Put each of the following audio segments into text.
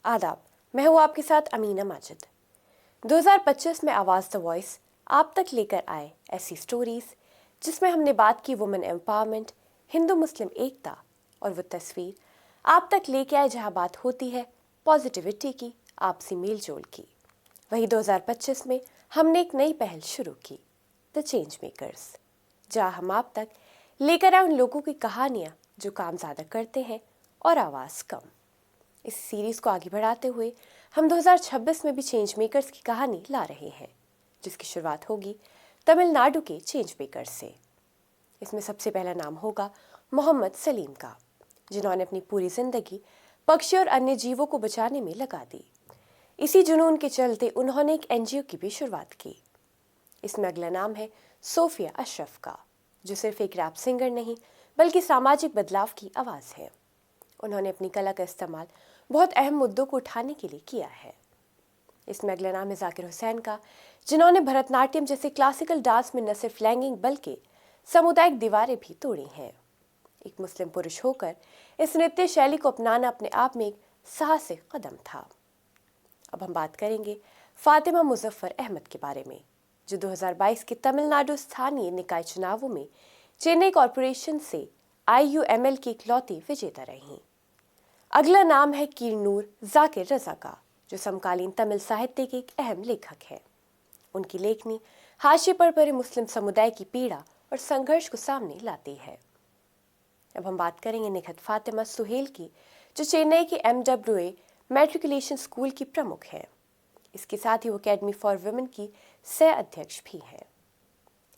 आदाब, मैं हूँ आपके साथ अमीना माजिद। 2025 में आवाज़ द वॉइस आप तक लेकर आए ऐसी स्टोरीज जिसमें हमने बात की वुमेन एम्पावरमेंट, हिंदू मुस्लिम एकता और वो तस्वीर आप तक लेके आए जहाँ बात होती है पॉजिटिविटी की, आपसी मेल जोल की। वही 2025 में हमने एक नई पहल शुरू की, द चेंज मेकर्स, जहाँ हम आप तक लेकर आए उन लोगों की कहानियाँ जो काम ज़्यादा करते हैं और आवाज़ कम। इस सीरीज़ को आगे बढ़ाते हुए हम 2026 में भी चेंज मेकर्स की कहानी ला रहे हैं, जिसकी शुरुआत होगी तमिलनाडु के चेंज मेकर्स से। इसमें सबसे पहला नाम होगा मोहम्मद सलीम का, जिन्होंने अपनी पूरी ज़िंदगी पक्षी और अन्य जीवों को बचाने में लगा दी। इसी जुनून के चलते उन्होंने एक NGO की भी शुरुआत की। इसमें अगला नाम है सोफिया अशरफ का, जो सिर्फ एक रैप सिंगर नहीं बल्कि सामाजिक बदलाव की आवाज़ है। उन्होंने अपनी कला का इस्तेमाल बहुत अहम मुद्दों को उठाने के लिए किया है। इसमें अगला नाम है जाकिर हुसैन का, जिन्होंने भरतनाट्यम जैसे क्लासिकल डांस में न सिर्फ लैंगिक बल्कि सामुदायिक दीवारें भी तोड़ी हैं। एक मुस्लिम पुरुष होकर इस नृत्य शैली को अपनाना अपने आप में एक साहसिक कदम था। अब हम बात करेंगे फातिमा मुजफ्फर अहमद के बारे में, जो 2022 के तमिलनाडु स्थानीय निकाय चुनावों में चेन्नई कॉरपोरेशन से IUML की इकलौती विजेता रहीं। अगला नाम है कीरनूर जाकिर रजा का, जो समकालीन तमिल साहित्य के एक अहम लेखक हैं। उनकी लेखनी हाशिए पर पड़े मुस्लिम समुदाय की पीड़ा और संघर्ष को सामने लाती है। अब हम बात करेंगे निखत फातिमा सुहेल की, जो चेन्नई के MWA मैट्रिकुलेशन स्कूल की प्रमुख है। इसके साथ ही वो अकेडमी फॉर वुमेन की सह अध्यक्ष भी हैं।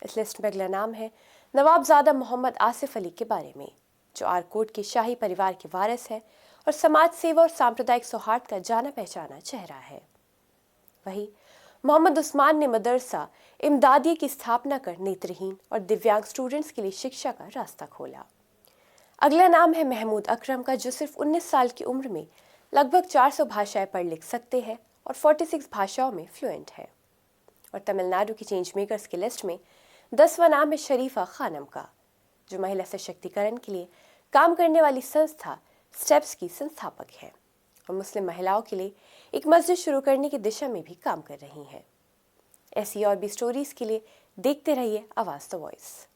इस लिस्ट में अगला नाम है नवाबजादा मोहम्मद आसिफ अली के बारे में, जो आरकोट के शाही परिवार के वारिस है और समाज सेवा और सांप्रदायिक सौहार्द का जाना पहचाना चेहरा है। वही मोहम्मद उस्मान ने मदरसा इमदादिया की स्थापना कर नेत्रहीन और दिव्यांग स्टूडेंट्स के लिए शिक्षा का रास्ता खोला। अगला नाम है महमूद अकरम का, जो सिर्फ 19 साल की उम्र में लगभग 400 भाषाएं पढ़ लिख सकते हैं और 46 भाषाओं में फ्लुएंट है। और तमिलनाडु की चेंज मेकर्स की लिस्ट में 10वां नाम है शरीफा खानम का, जो महिला सशक्तिकरण के लिए काम करने वाली संस्था स्टेप्स की संस्थापक है और मुस्लिम महिलाओं के लिए एक मस्जिद शुरू करने की दिशा में भी काम कर रही हैं। ऐसी और भी स्टोरीज के लिए देखते रहिए आवाज़ द वॉइस।